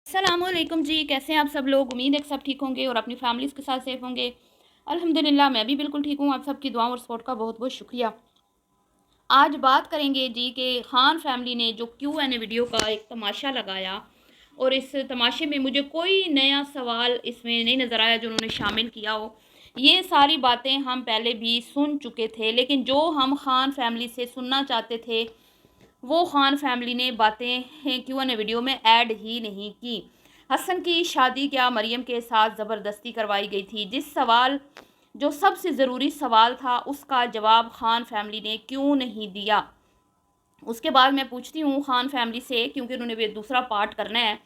अस्सलामुअलैकुम जी, कैसे हैं आप सब लोग। उम्मीद है कि सब ठीक होंगे और अपनी फैमिलीज़ के साथ सेफ होंगे। अल्हम्दुलिल्लाह मैं भी बिल्कुल ठीक हूँ। आप सबकी दुआओं और सपोर्ट का बहुत बहुत शुक्रिया। आज बात करेंगे जी कि खान फैमिली ने जो Q&A वीडियो का एक तमाशा लगाया और इस तमाशे में मुझे कोई नया सवाल इसमें नहीं नज़र आया जो उन्होंने शामिल किया हो। ये सारी बातें हम पहले भी सुन चुके थे, लेकिन जो हम खान फैमिली से सुनना चाहते थे वो खान फैमिली ने बातें Q&A वीडियो में ऐड ही नहीं की। हसन की शादी क्या मरियम के साथ ज़बरदस्ती करवाई गई थी? जिस सवाल जो सबसे ज़रूरी सवाल था उसका जवाब खान फैमिली ने क्यों नहीं दिया। उसके बाद मैं पूछती हूँ खान फैमिली से, क्योंकि उन्होंने भी दूसरा पार्ट करना है,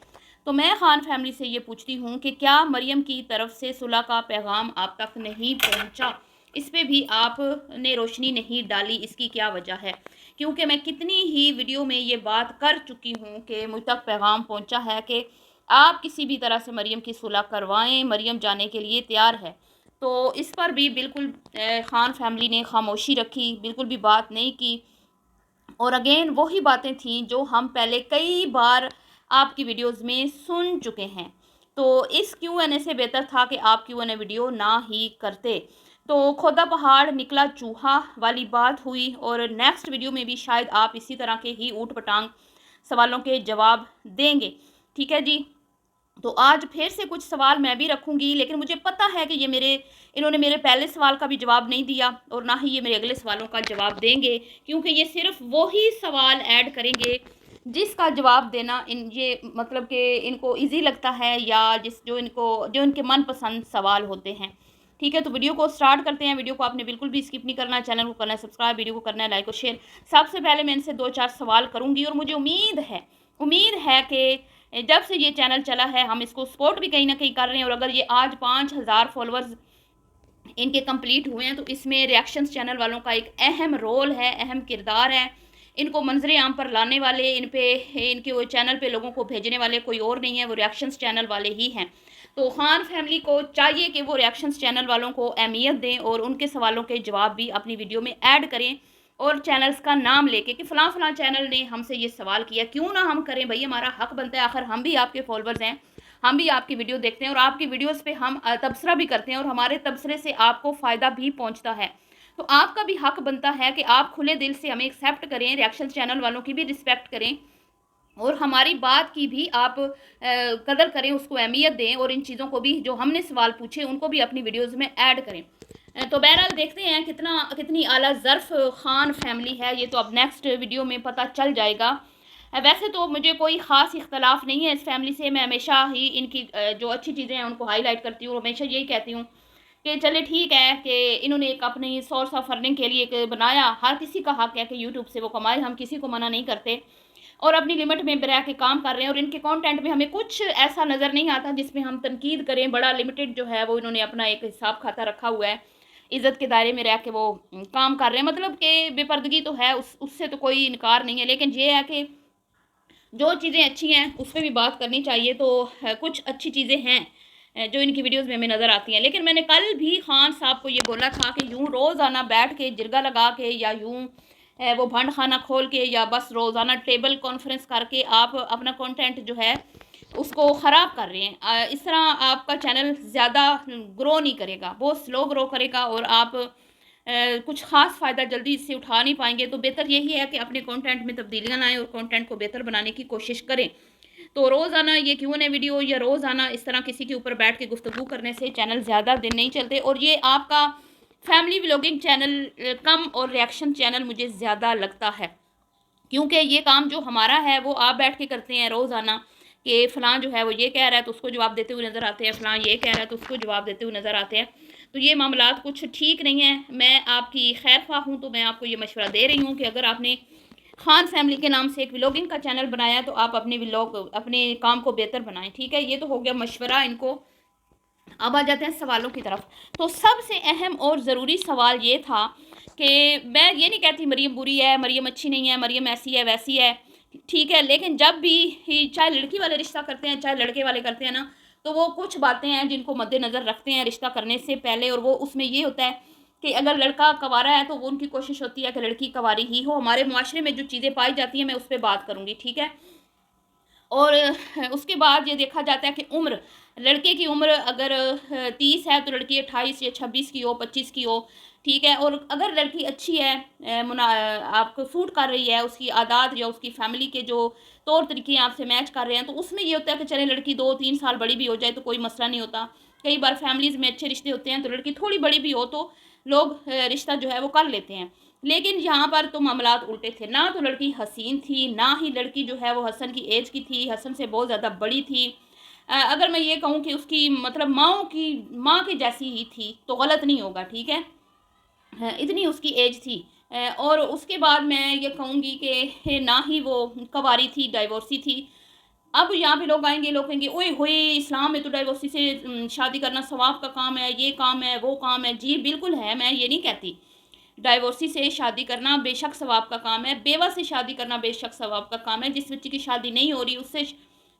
तो मैं खान फैमिली से ये पूछती हूँ कि क्या मरियम की तरफ से सुलह का पैगाम आप तक नहीं पहुँचा? इस पे भी आपने रोशनी नहीं डाली, इसकी क्या वजह है? क्योंकि मैं कितनी ही वीडियो में ये बात कर चुकी हूँ कि मुझ तक पैगाम पहुँचा है कि आप किसी भी तरह से मरियम की सुलह करवाएं, मरियम जाने के लिए तैयार है। तो इस पर भी बिल्कुल खान फैमिली ने खामोशी रखी, बिल्कुल भी बात नहीं की। और अगेन वही बातें थी जो हम पहले कई बार आपकी वीडियोस में सुन चुके हैं। तो इस Q&A से बेहतर था कि आप Q&A वीडियो ना ही करते। तो खोदा पहाड़ निकला चूहा वाली बात हुई और नेक्स्ट वीडियो में भी शायद आप इसी तरह के ही ऊट पटांग सवालों के जवाब देंगे। ठीक है जी। तो आज फिर से कुछ सवाल मैं भी रखूंगी, लेकिन मुझे पता है कि इन्होंने मेरे पहले सवाल का भी जवाब नहीं दिया और ना ही ये मेरे अगले सवालों का जवाब देंगे, क्योंकि ये सिर्फ वही सवाल ऐड करेंगे जिसका जवाब देना इन ये मतलब कि इनको इजी लगता है, या जो इनके मनपसंद सवाल होते हैं। ठीक है, तो वीडियो को स्टार्ट करते हैं। वीडियो को आपने बिल्कुल भी स्किप नहीं करना, चैनल को करना है सब्सक्राइब, वीडियो को करना है लाइक और शेयर। सबसे पहले मैं इनसे 2-4 सवाल करूंगी और मुझे उम्मीद है कि जब से ये चैनल चला है हम इसको सपोर्ट भी कहीं ना कहीं कर रहे हैं, और अगर ये आज 5000 फॉलोअर्स इनके कंप्लीट हुए हैं तो इसमें रिएक्शंस चैनल वालों का एक अहम रोल है, अहम किरदार है। इनको मंजरे आम पर लाने वाले, इनके वो चैनल पे लोगों को भेजने वाले कोई और नहीं है, वो रिएक्शंस चैनल वाले ही हैं। तो खान फैमिली को चाहिए कि वो रिएक्शंस चैनल वालों को अहमियत दें और उनके सवालों के जवाब भी अपनी वीडियो में ऐड करें, और चैनल्स का नाम लेके कि फ़लाँ फ़लाँ चैनल ने हमसे ये सवाल किया। क्यों ना हम करें भाई, हमारा हक बनता है, आखिर हम भी आपके फॉलोअर्स हैं, हम भी आपकी वीडियो देखते हैं और आपकी वीडियोस पे हम तबसरा भी करते हैं और हमारे तबसरे से आपको फ़ायदा भी पहुंचता है। तो आपका भी हक बनता है कि आप खुले दिल से हमें एक्सेप्ट करें, रिएक्शन चैनल वालों की भी रिस्पेक्ट करें और हमारी बात की भी आप कदर करें, उसको अहमियत दें, और इन चीज़ों को भी जो हमने सवाल पूछे उनको भी अपनी वीडियोज़ में ऐड करें। तो बहरहाल देखते हैं कितनी आला ज़र्फ़ खान फैमिली है, ये तो अब नेक्स्ट वीडियो में पता चल जाएगा। वैसे तो मुझे कोई ख़ास इख्तलाफ नहीं है इस फैमिली से। मैं हमेशा ही इनकी जो अच्छी चीज़ें हैं उनको हाईलाइट करती हूँ और हमेशा यही कहती हूँ कि चले ठीक है कि इन्होंने एक अपनी सोर्स ऑफ अर्निंग के लिए एक बनाया। हर किसी का हक है कि यूट्यूब से वो कमाए, हम किसी को मना नहीं करते और अपनी लिमिट में रह के काम कर रहे हैं। और इनके कंटेंट में हमें कुछ ऐसा नज़र नहीं आता जिसमें हम तनकीद करें। बड़ा लिमिटेड जो है वो इन्होंने अपना एक हिसाब खाता रखा हुआ है, इज़्ज़त के दायरे में रह के वो काम कर रहे हैं। मतलब कि बेपर्दगी तो है, उससे तो कोई इनकार नहीं है, लेकिन ये है कि जो चीज़ें अच्छी हैं उस पर भी बात करनी चाहिए। तो कुछ अच्छी चीज़ें हैं जो इनकी वीडियोस में हमें नज़र आती हैं। लेकिन मैंने कल भी खान साहब को ये बोला था कि यूँ रोज़ाना बैठ के जिरगा लगा के या यूँ वो भंड खाना खोल के या बस रोज़ाना टेबल कॉन्फ्रेंस करके आप अपना कंटेंट जो है उसको ख़राब कर रहे हैं। इस तरह आपका चैनल ज़्यादा ग्रो नहीं करेगा, बहुत स्लो ग्रो करेगा और आप कुछ ख़ास फ़ायदा जल्दी इससे उठा नहीं पाएंगे। तो बेहतर यही है कि अपने कंटेंट में तब्दीलियाँ लाएँ और कंटेंट को बेहतर बनाने की कोशिश करें। तो रोज़ाना ये Q&A वीडियो या रोज़ाना इस तरह किसी के ऊपर बैठ के गुफ्तगू करने से चैनल ज़्यादा दिन नहीं चलते, और ये आपका फैमिली व्लॉगिंग चैनल कम और रिएक्शन चैनल मुझे ज़्यादा लगता है। क्योंकि ये काम जो हमारा है वो आप बैठ के करते हैं रोज़ाना, कि फ़लाँ जो है वो ये कह रहा है तो उसको जवाब देते हुए नज़र आते हैं, फ़लाँ ये कह रहा है तो उसको जवाब देते हुए नज़र आते हैं। तो ये मामलात कुछ ठीक नहीं है। मैं आपकी खैर ख्वाह हूँ, तो मैं आपको ये मशवरा दे रही हूँ कि अगर आपने खान फैमिली के नाम से एक व्लॉगिंग का चैनल बनाया तो आप अपने काम को बेहतर बनाएं। ठीक है, ये तो हो गया मशवरा इनको। अब आ जाते हैं सवालों की तरफ। तो सबसे अहम और ज़रूरी सवाल ये था कि मैं ये नहीं कहती मरियम बुरी है, मरियम अच्छी नहीं है, मरियम ऐसी है वैसी है, ठीक है, लेकिन जब भी ही चाहे लड़की वाले रिश्ता करते हैं चाहे लड़के वाले करते हैं ना, तो वो कुछ बातें हैं जिनको मद्देनज़र रखते हैं रिश्ता करने से पहले। और वो उसमें ये होता है कि अगर लड़का कवारा है तो वो उनकी कोशिश होती है कि लड़की कवारी ही हो। हमारे मुआशरे में जो चीज़ें पाई जाती हैं मैं उस पर बात करूँगी, ठीक है। और उसके बाद ये देखा जाता है कि उम्र, लड़के की उम्र अगर 30 है तो लड़की 28 या 26 की हो, 25 की हो, ठीक है। और अगर लड़की अच्छी है, आपको सूट कर रही है, उसकी आदत या उसकी फैमिली के जो तौर तरीके आपसे मैच कर रहे हैं, तो उसमें ये होता है कि चले लड़की 2-3 साल बड़ी भी हो जाए तो कोई मसला नहीं होता। कई बार फैमिलीज़ में अच्छे रिश्ते होते हैं तो लड़की थोड़ी बड़ी भी हो तो लोग रिश्ता जो है वो कर लेते हैं। लेकिन यहाँ पर तो मामलात उल्टे थे, ना तो लड़की हसीन थी, ना ही लड़की जो है वो हसन की एज की थी, हसन से बहुत ज़्यादा बड़ी थी। अगर मैं ये कहूँ कि उसकी मतलब माँ के जैसी ही थी तो गलत नहीं होगा, ठीक है। इतनी उसकी एज थी। और उसके बाद मैं ये कहूँगी कि ना ही वो कवारी थी, डाइवोर्सी थी। अब यहाँ पे लोग आएंगे, लोग कहेंगे ओए होए इस्लाम में तो डाइवोर्सी से शादी करना सवाब का काम है, ये काम है, वो काम है। जी बिल्कुल है, मैं ये नहीं कहती। डाइवोर्सी से शादी करना बेशक सवाब का काम है, बेवा से शादी करना बेशक सवाब का काम है, जिस बच्ची की शादी नहीं हो रही उससे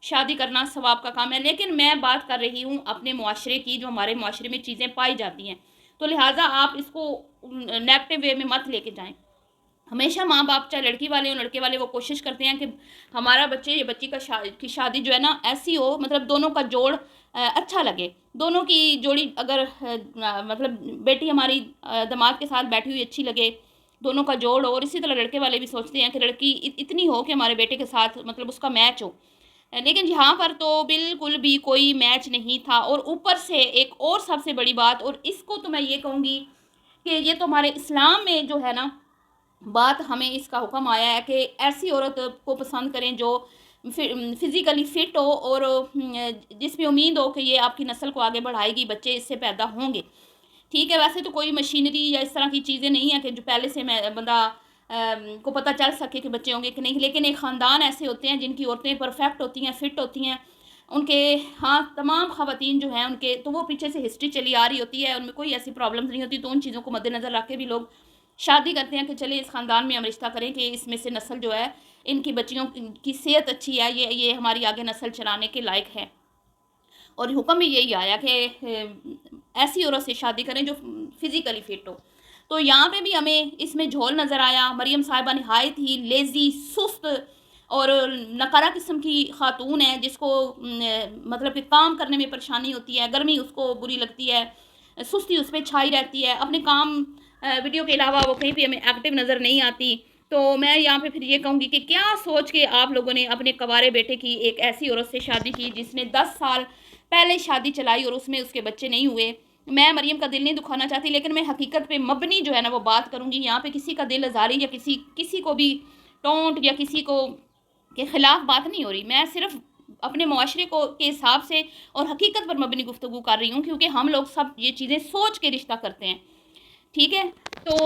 शादी करना सवाब का काम है। लेकिन मैं बात कर रही हूँ अपने मुआशरे की, जो हमारे मुआशरे में चीज़ें पाई जाती हैं, तो लिहाजा आप इसको नेगेटिव वे में मत लेके जाएं। हमेशा माँ बाप चाहे लड़की वाले हो लड़के वाले, वो कोशिश करते हैं कि हमारा बच्चे या बच्ची की शादी जो है ना ऐसी हो, मतलब दोनों का जोड़ अच्छा लगे। दोनों की जोड़ी अगर मतलब बेटी हमारी दामाद के साथ बैठी हुई अच्छी लगे, दोनों का जोड़ हो। और इसी तरह लड़के वाले भी सोचते हैं कि लड़की इतनी हो कि हमारे बेटे के साथ मतलब उसका मैच हो। लेकिन यहाँ पर तो बिल्कुल भी कोई मैच नहीं था। और ऊपर से एक और सबसे बड़ी बात, और इसको तो मैं ये कहूँगी कि ये तो हमारे इस्लाम में जो है ना बात, हमें इसका हुक्म आया है कि ऐसी औरत को पसंद करें जो फिज़िकली फ़िट हो और जिसमें उम्मीद हो कि ये आपकी नस्ल को आगे बढ़ाएगी, बच्चे इससे पैदा होंगे, ठीक है। वैसे तो कोई मशीनरी या इस तरह की चीज़ें नहीं है कि जो पहले से मैं बंदा को पता चल सके कि बच्चे होंगे कि नहीं। लेकिन एक ख़ानदान ऐसे होते हैं जिनकी औरतें परफेक्ट होती हैं, फ़िट होती हैं, उनके हाँ तमाम ख़वातीन जो हैं उनके तो वो पीछे से हिस्ट्री चली आ रही होती है, उनमें कोई ऐसी प्रॉब्लम्स नहीं होती। तो उन चीज़ों को मद्देनज़र रख के भी लोग शादी करते हैं कि चलिए इस ख़ानदान में हम रिश्ता करें कि इसमें से नस्ल जो है, इनकी बच्चियों की सेहत अच्छी है, ये हमारी आगे नस्ल चलाने के लायक है। और हुक्म भी यही आया कि ऐसी औरत से शादी करें जो फिज़िकली फ़िट हो। तो यहाँ पे भी हमें इसमें झोल नज़र आया। मरियम साहिबा नहायत ही लेज़ी, सुस्त और नकारा किस्म की खातून है, जिसको मतलब कि काम करने में परेशानी होती है, गर्मी उसको बुरी लगती है, सुस्ती उस पर छाई रहती है। अपने काम वीडियो के अलावा वो कहीं भी हमें एक्टिव नज़र नहीं आती। तो मैं यहाँ पे फिर ये कहूँगी कि क्या सोच के आप लोगों ने अपने कवारे बेटे की एक ऐसी औरत से शादी की जिसने 10 साल पहले शादी चलाई और उसमें उसके बच्चे नहीं हुए। मैं मरियम का दिल नहीं दुखाना चाहती, लेकिन मैं हकीकत पे मबनी जो है ना वो बात करूँगी। यहाँ पे किसी का दिल आज़ारी या किसी को भी टोंट या किसी को के ख़िलाफ़ बात नहीं हो रही। मैं सिर्फ़ अपने मुआशरे को के हिसाब से और हकीकत पर मबनी गुफ्तगू कर रही हूँ, क्योंकि हम लोग सब ये चीज़ें सोच के रिश्ता करते हैं, ठीक है। तो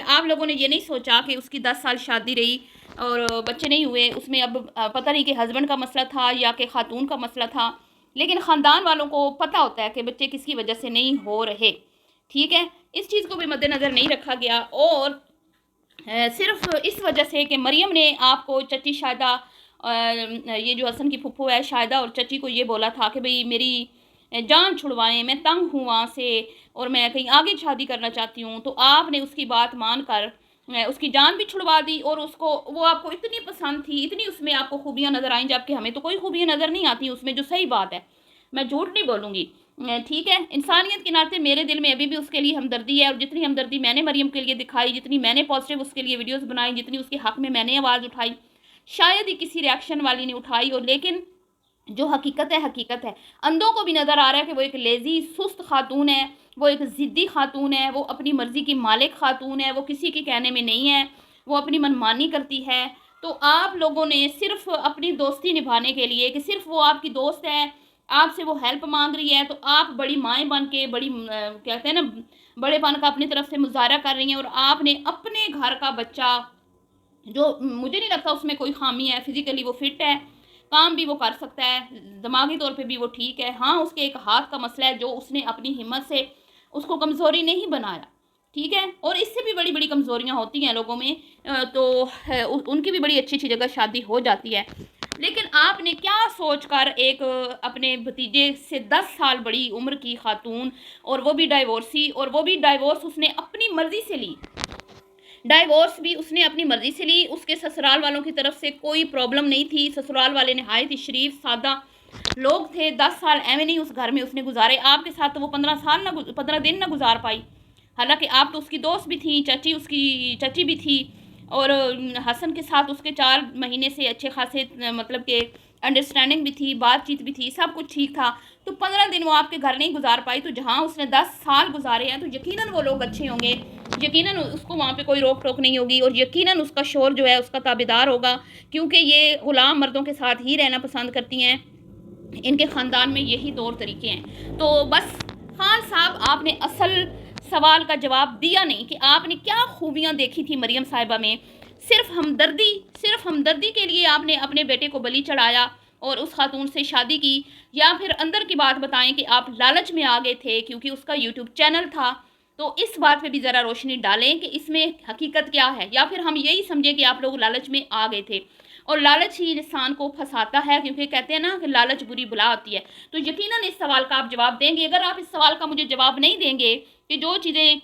आप लोगों ने ये नहीं सोचा कि उसकी 10 साल शादी रही और बच्चे नहीं हुए, उसमें अब पता नहीं कि हस्बैंड का मसला था या कि खातून का मसला था। लेकिन ख़ानदान वालों को पता होता है कि बच्चे किसकी वजह से नहीं हो रहे, ठीक है। इस चीज़ को भी मद्देनज़र नहीं रखा गया। और सिर्फ इस वजह से कि मरियम ने आपको चची शायदा ये जो हसन की फुप्पो है शायदा और चची को ये बोला था कि भाई मेरी जान छुड़वाएं, मैं तंग हूँ वहाँ से और मैं कहीं आगे शादी करना चाहती हूँ। तो आपने उसकी बात मान कर उसकी जान भी छुड़वा दी। और उसको वो आपको इतनी पसंद थी, इतनी उसमें आपको खूबियाँ नज़र आई, जबकि हमें तो कोई खूबियाँ नज़र नहीं आती उसमें, जो सही बात है, मैं झूठ नहीं बोलूँगी, ठीक है। इंसानियत के नाते मेरे दिल में अभी भी उसके लिए हमदर्दी है। और जितनी हमदर्दी मैंने मरियम के लिए दिखाई, जितनी मैंने पॉजिटिव उसके लिए वीडियोस बनाई, जितनी उसके हक़ में मैंने आवाज़ उठाई, शायद ही किसी रिएक्शन वाली ने उठाई। और लेकिन जो हकीकत है, अंधों को भी नज़र आ रहा है कि वो एक लेज़ी सुस्त खातून है, वो एक ज़िद्दी खातून है, वो अपनी मर्ज़ी की मालिक खातून है, वो किसी के कहने में नहीं है, वो अपनी मनमानी करती है। तो आप लोगों ने सिर्फ़ अपनी दोस्ती निभाने के लिए कि सिर्फ़ वो आपकी दोस्त है, आपसे वो हेल्प मांग रही है, तो आप बड़ी माएँ बन के बड़ी कहते हैं ना बड़ेपन का अपनी तरफ से मुजाहरा कर रही हैं। और आपने अपने घर का बच्चा, जो मुझे नहीं लगता उसमें कोई खामी है, फिज़िकली वो फिट है, काम भी वो कर सकता है, दिमागी तौर पे भी वो ठीक है। हाँ, उसके एक हाथ का मसला है जो उसने अपनी हिम्मत से उसको कमज़ोरी नहीं बनाया, ठीक है। और इससे भी बड़ी-बड़ी कमज़ोरियाँ होती हैं लोगों में, तो उनकी भी बड़ी अच्छी-अच्छी जगह शादी हो जाती है। लेकिन आपने क्या सोचकर एक अपने भतीजे से 10 साल बड़ी उम्र की खातून, और वो भी डाइवोर्सी, और वो भी डाइवोर्स उसने अपनी मर्ज़ी से ली, डाइवोर्स भी उसने अपनी मर्ज़ी से ली, उसके ससुराल वालों की तरफ से कोई प्रॉब्लम नहीं थी। ससुराल वाले नहायत ही शरीफ सादा लोग थे। 10 साल एवं नहीं उस घर में उसने गुजारे। आपके साथ तो वो 15 दिन ना गुजार पाई। हालांकि आप तो उसकी दोस्त भी थी, चाची उसकी चाची भी थी, और हसन के साथ उसके 4 महीने से अच्छे खासे मतलब के अंडरस्टैंडिंग भी थी, बातचीत भी थी, सब कुछ ठीक था। तो 15 दिन वो आपके घर नहीं गुजार पाई, तो जहाँ उसने 10 साल गुजारे हैं तो यकीनन वो लोग अच्छे होंगे, यकीनन उसको वहाँ पे कोई रोक टोक नहीं होगी, और यकीनन उसका शोर जो है उसका ताबेदार होगा, क्योंकि ये ग़ुलाम मर्दों के साथ ही रहना पसंद करती हैं। इनके ख़ानदान में यही तौर तरीके हैं। तो बस खान साहब आपने असल सवाल का जवाब दिया नहीं कि आपने क्या खूबियाँ देखी थी मरियम साहिबा में। सिर्फ हमदर्दी के लिए आपने अपने बेटे को बलि चढ़ाया और उस खातून से शादी की, या फिर अंदर की बात बताएं कि आप लालच में आ गए थे क्योंकि उसका यूट्यूब चैनल था। तो इस बात पे भी ज़रा रोशनी डालें कि इसमें हकीकत क्या है, या फिर हम यही समझें कि आप लोग लालच में आ गए थे, और लालच ही इंसान को फंसाता है, क्योंकि कहते हैं ना कि लालच बुरी बुला होती है। तो यकीनन इस सवाल का आप जवाब देंगे। अगर आप इस सवाल का मुझे जवाब नहीं देंगे कि जो चीज़ें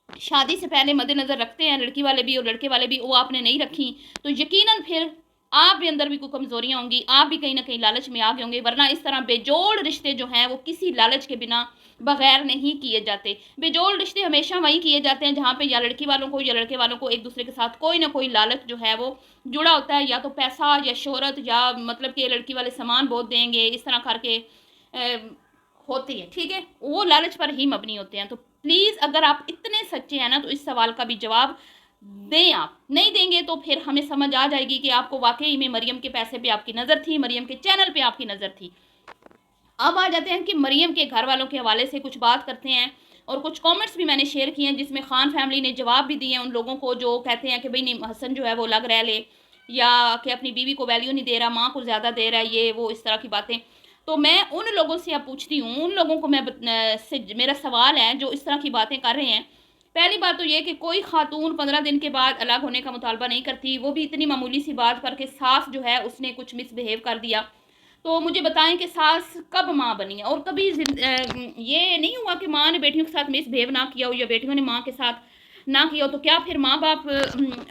शादी से पहले मद्देनज़र रखते हैं लड़की वाले भी और लड़के वाले भी, वो आपने नहीं रखी, तो यकीनन फिर आप भी अंदर भी कोई कमज़ोरियाँ होंगी, आप भी कहीं ना कहीं लालच में आ गए होंगे। वरना इस तरह बेजोड़ रिश्ते जो हैं वो किसी लालच के बिना बगैर नहीं किए जाते। बेजोड़ रिश्ते हमेशा वहीं किए जाते हैं जहाँ पे या लड़की वालों को या लड़के वालों को एक दूसरे के साथ कोई ना कोई लालच जो है वो जुड़ा होता है, या तो पैसा या शोहरत, या मतलब कि लड़की वाले सामान बहुत देंगे, इस तरह करके होती है, ठीक है, वो लालच पर ही मबनी होते हैं। तो प्लीज़ अगर आप इतने सच्चे हैं ना तो इस सवाल का भी जवाब दें। आप नहीं देंगे तो फिर हमें समझ आ जाएगी कि आपको वाकई में मरियम के पैसे पे आपकी नज़र थी, मरियम के चैनल पे आपकी नज़र थी। अब आ जाते हैं कि मरियम के घर वालों के हवाले से कुछ बात करते हैं, और कुछ कमेंट्स भी मैंने शेयर किए हैं जिसमें खान फैमिली ने जवाब भी दिए हैं उन लोगों को जो कहते हैं कि भाई नहीं, हसन जो है वो अलग रह ले, या कि अपनी बीवी को वैल्यू नहीं दे रहा, माँ को ज़्यादा दे रहा है, ये वो इस तरह की बातें। तो मैं उन लोगों से अब पूछती हूँ, उन लोगों को मेरा सवाल है जो इस तरह की बातें कर रहे हैं। पहली बात तो ये कि कोई खातून 15 दिन के बाद अलग होने का मुतालबा नहीं करती, वो भी इतनी मामूली सी बात पर कि सास जो है उसने कुछ मिसबिहेव कर दिया। तो मुझे बताएं कि सास कब माँ बनी है, और कभी ये नहीं हुआ कि माँ ने बेटियों के साथ मिसबिहेव ना किया हो या बेटियों ने माँ के साथ ना किया हो। तो क्या फिर माँ बाप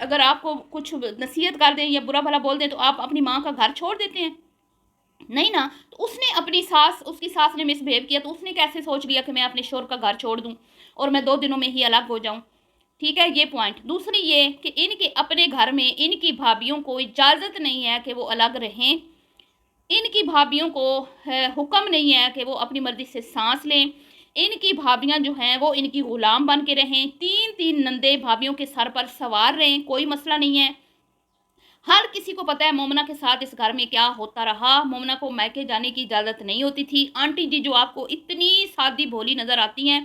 अगर आपको कुछ नसीहत कर दें या बुरा भला बोल दें तो आप अपनी माँ का घर छोड़ देते हैं? नहीं ना। तो उसने अपनी सास, उसकी सास ने मिसबिहेव किया तो उसने कैसे सोच लिया कि मैं अपने शोहर का घर छोड़ दूँ और मैं 2 दिनों में ही अलग हो जाऊँ? ठीक है, ये पॉइंट। दूसरी ये कि इनके अपने घर में इनकी भाभीयों को इजाज़त नहीं है कि वो अलग रहें, इनकी भाभीयों को हुक्म नहीं है कि वो अपनी मर्ज़ी से सांस लें, इनकी भाभियां जो हैं वो इनकी ग़ुलाम बन के रहें, 3-3 नंदे भाभीयों के सर पर सवार रहें, कोई मसला नहीं है। हर किसी को पता है मोमना के साथ इस घर में क्या होता रहा। मोमना को मैके जाने की इजाज़त नहीं होती थी। आंटी जी जो आपको इतनी सादी भोली नज़र आती हैं,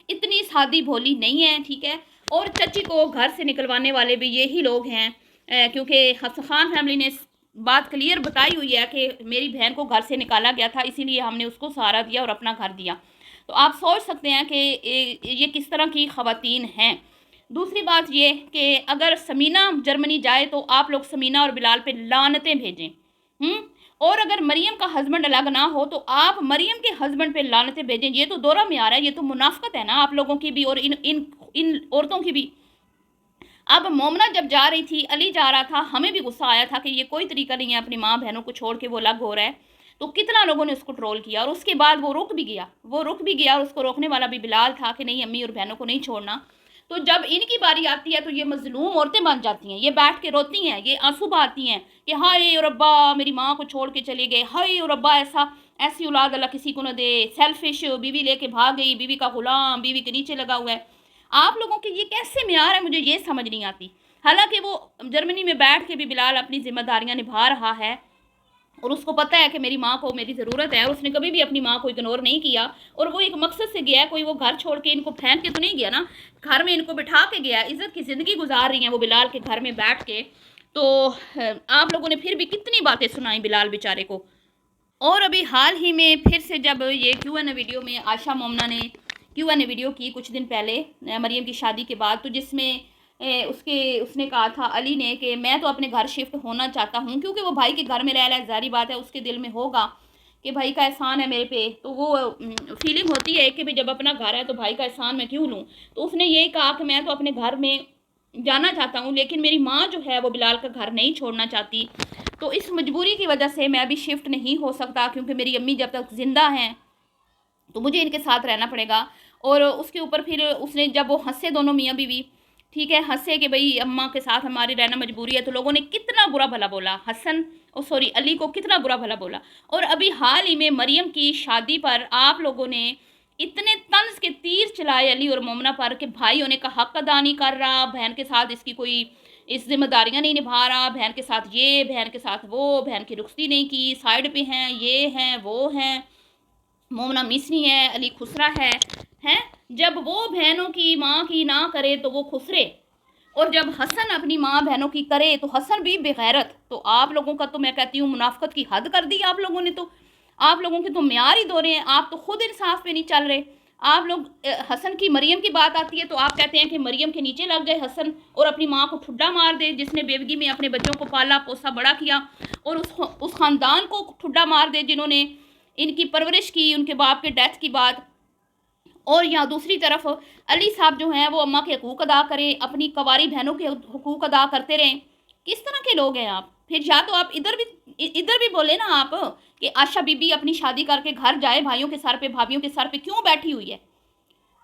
इतनी सादी भोली नहीं है, ठीक है। और चची को घर से निकलवाने वाले भी यही लोग हैं, क्योंकि खान फैमिली ने बात क्लियर बताई हुई है कि मेरी बहन को घर से निकाला गया था, इसीलिए हमने उसको सहारा दिया और अपना घर दिया। तो आप सोच सकते हैं कि ये किस तरह की ख़वातीन हैं। दूसरी बात ये कि अगर समीना जर्मनी जाए तो आप लोग समीना और बिलाल पे लानतें भेजें। और अगर मरियम का हस्बैंड अलग ना हो तो आप मरियम के हस्बैंड पे लानतें भेजें। ये तो दौरा में आ रहा है, ये तो मुनाफिकत है ना आप लोगों की भी और इन औरतों की भी। अब मोमना जब जा रही थी, अली जा रहा था, हमें भी गुस्सा आया था कि ये कोई तरीका नहीं है अपनी माँ बहनों को छोड़ के वो अलग हो रहा है। तो कितना लोगों ने उसको ट्रोल किया, और उसके बाद वो रुक भी गया और उसको रोकने वाला भी बिलाल था कि नहीं, अम्मी और बहनों को नहीं छोड़ना। तो जब इनकी बारी आती है तो ये मजलूम औरतें बन जाती हैं, ये बैठ के रोती हैं, ये आंसू बहाती हैं कि हाय और अब्बा मेरी माँ को छोड़ के चले गए, हाय और अब्बा ऐसी औलाद अल्लाह किसी को न दे, सेल्फिश, बीवी लेके भाग गई, बीवी का गुलाम, बीवी के नीचे लगा हुआ है। आप लोगों के ये कैसे म्यार है, मुझे ये समझ नहीं आती। हालांकि वो जर्मनी में बैठ के भी बिलाल अपनी जिम्मेदारियां निभा रहा है, और उसको पता है कि मेरी माँ को मेरी ज़रूरत है, और उसने कभी भी अपनी माँ को इग्नोर नहीं किया, और वो एक मकसद से गया है। कोई वो घर छोड़ के इनको फेंक के तो नहीं गया ना, घर में इनको बिठा के गया। इज़्ज़त की ज़िंदगी गुजार रही हैं वो बिलाल के घर में बैठ के। तो आप लोगों ने फिर भी कितनी बातें सुनाई बिलाल बेचारे को। और अभी हाल ही में फिर से जब ये Q&A वीडियो में आयशा मोमना ने Q&A वीडियो की कुछ दिन पहले मरियम की शादी के बाद, तो जिसमें उसने कहा था अली ने कि मैं तो अपने घर शिफ्ट होना चाहता हूँ, क्योंकि वो भाई के घर में रह रहा है, ज़ाहिर बात है उसके दिल में होगा कि भाई का एहसान है मेरे पे। तो वो फीलिंग होती है कि भाई जब अपना घर है तो भाई का एहसान मैं क्यों लूँ। तो उसने यही कहा कि मैं तो अपने घर में जाना चाहता हूँ, लेकिन मेरी माँ जो है वो बिलाल का घर नहीं छोड़ना चाहती। तो इस मजबूरी की वजह से मैं अभी शिफ्ट नहीं हो सकता, क्योंकि मेरी अम्मी जब तक ज़िंदा हैं तो मुझे इनके साथ रहना पड़ेगा। और उसके ऊपर फिर उसने जब वो हंसे दोनों मियाँ बीवी, ठीक है, हंसे कि भाई अम्मा के साथ हमारी रहना मजबूरी है, तो लोगों ने कितना बुरा भला बोला हसन और सॉरी अली को, कितना बुरा भला बोला। और अभी हाल ही में मरियम की शादी पर आप लोगों ने इतने तंज के तीर चलाए अली और मोमना पर कि भाई होने का हक अदा नहीं कर रहा, बहन के साथ इसकी कोई इस जिम्मेदारियां नहीं निभा रहा, बहन के साथ ये, बहन के साथ वो, बहन की रुखसती नहीं की, साइड पे हैं, ये हैं, वो हैं, मोमना मिसनी है, अली खुसरा है, हैं। जब वो बहनों की माँ की ना करे तो वो खुसरे, और जब हसन अपनी माँ बहनों की करे तो हसन भी बेगैरत। तो आप लोगों का तो मैं कहती हूँ मुनाफकत की हद कर दी आप लोगों ने। तो आप लोगों के तो म्यार ही दो रहे हैं, आप तो खुद इंसाफ पे नहीं चल रहे। आप लोग हसन की मरियम की बात आती है तो आप कहते हैं कि मरियम के नीचे लग गए हसन और अपनी माँ को ठुड्डा मार दे, जिसने बेवगी में अपने बच्चों को पाला पोसा बड़ा किया, और उस ख़ानदान को ठुड्डा मार दे जिन्होंने इनकी परवरिश की उनके बाप के डेथ की बाद। और यहाँ दूसरी तरफ अली साहब जो हैं वो अम्मा के हकूक़ अदा करें, अपनी कवारी बहनों के हकूक़ अदा करते रहें। किस तरह के लोग हैं आप? फिर या तो आप इधर भी बोले ना आप कि आशा बीबी अपनी शादी करके घर जाए, भाइयों के सर पे भाभियों के सर पे क्यों बैठी हुई है?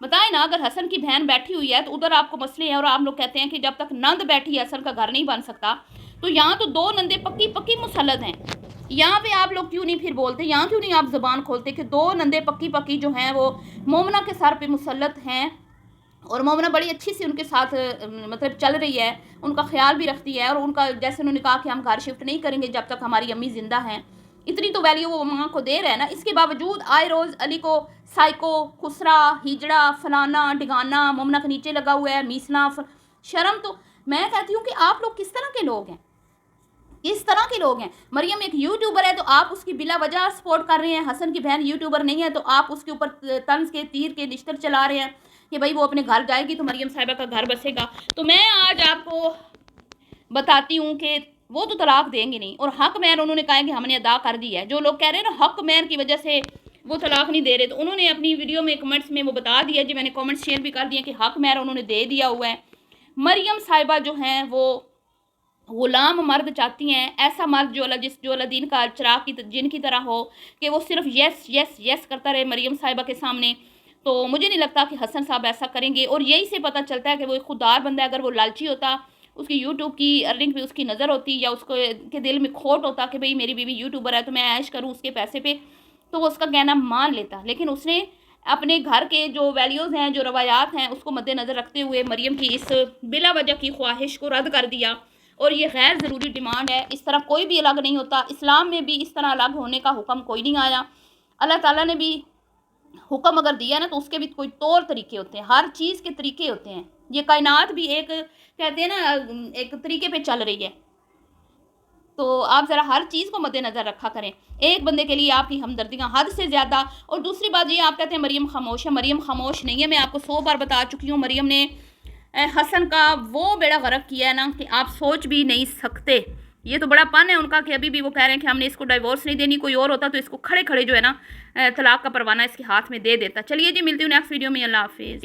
बताएं ना, अगर हसन की बहन बैठी हुई है तो उधर आपको मसले हैं, और आप लोग कहते हैं कि जब तक नंद बैठी है हसन का घर नहीं बन सकता। तो यहाँ तो दो नंदे पक्की पक्की मुसल्लत हैं। यहाँ पे आप लोग क्यों नहीं फिर बोलते, यहाँ क्यों नहीं आप ज़बान खोलते कि दो नंदे पक्की पक्की जो हैं वो मोमना के सर पे मुसल्लत हैं, और मोमना बड़ी अच्छी सी उनके साथ मतलब चल रही है, उनका ख्याल भी रखती है, और उनका जैसे उन्होंने कहा कि हम घर शिफ्ट नहीं करेंगे जब तक हमारी अम्मी ज़िंदा हैं। इतनी तो वैल्यू वो माँ को दे रहे हैं ना। इसके बावजूद आए रोज़ अली को साइको, खुसरा, हिजड़ा, फलाना ढिगाना, मोमना के नीचे लगा हुआ है, मीसना, शर्म। तो मैं कहती हूँ कि आप लोग किस तरह के लोग हैं, किस तरह के लोग हैं? मरियम एक यूट्यूबर है तो आप उसकी बिला वजह सपोर्ट कर रहे हैं। हसन की बहन यूट्यूबर नहीं है तो आप उसके ऊपर तंज के तीर के निश्तर चला रहे हैं कि भाई वो अपने घर जाएगी तो मरियम साहिबा का घर बसेगा। तो मैं आज आपको बताती हूँ कि वो तो तलाक देंगे नहीं, और हक मैन उन्होंने कहा है कि हमने अदा कर दी है। जो लोग कह रहे हैं ना हक मैन की वजह से वो तलाक नहीं दे रहे, तो उन्होंने अपनी वीडियो में कमेंट्स में वो बता दिया जी, मैंने कमेंट्स शेयर भी कर दिए कि हक मैन उन्होंने दे दिया हुआ है। मरियम साहिबा जो हैं वो गुलाम मर्द चाहती हैं, ऐसा मर्द जो अलादीन का चिराग की जिन की तरह हो कि वो सिर्फ यस यस यस करता रहे मरियम साहिबा के सामने। तो मुझे नहीं लगता कि हसन साहब ऐसा करेंगे, और यही से पता चलता है कि वो एक खुददार बंदा है। अगर वो लालची होता, उसकी यूट्यूब की अर्निंग पे उसकी नज़र होती, या उसको के दिल में खोट होता कि भाई मेरी बीवी यूट्यूबर है तो मैं ऐश करूँ उसके पैसे पे, तो वो उसका कहना मान लेता। लेकिन उसने अपने घर के जो वैल्यूज़ हैं, जो रवायात हैं, उसको मद्देनज़र रखते हुए मरियम की इस बिला वजह की ख्वाहिश को रद्द कर दिया, और ये गैर ज़रूरी डिमांड है। इस तरह कोई भी अलग नहीं होता, इस्लाम में भी इस तरह अलग होने का हुक्म कोई नहीं आया। अल्लाह ताला ने भी हुक्म अगर दिया ना तो उसके भी कोई तौर तरीके होते हैं, हर चीज़ के तरीके होते हैं। ये कायनात भी एक कहते हैं ना एक तरीके पे चल रही है, तो आप ज़रा हर चीज़ को मद्देनज़र रखा करें। एक बंदे के लिए आपकी हमदर्दियाँ हद से ज़्यादा। और दूसरी बात ये, आप कहते हैं मरियम खामोश है, मरियम खामोश नहीं है। मैं आपको 100 बार बता चुकी हूँ, मरियम ने हसन का वो बेड़ा गर्क किया है ना कि आप सोच भी नहीं सकते। ये तो बड़ा पन है उनका कि अभी भी वो कह रहे हैं कि हमने इसको डिवोर्स नहीं देनी। कोई और होता तो इसको खड़े खड़े जो है ना तलाक का परवाना इसके हाथ में दे देता। चलिए जी, मिलती हूँ नेक्स्ट वीडियो में। अल्लाह हाफिज़।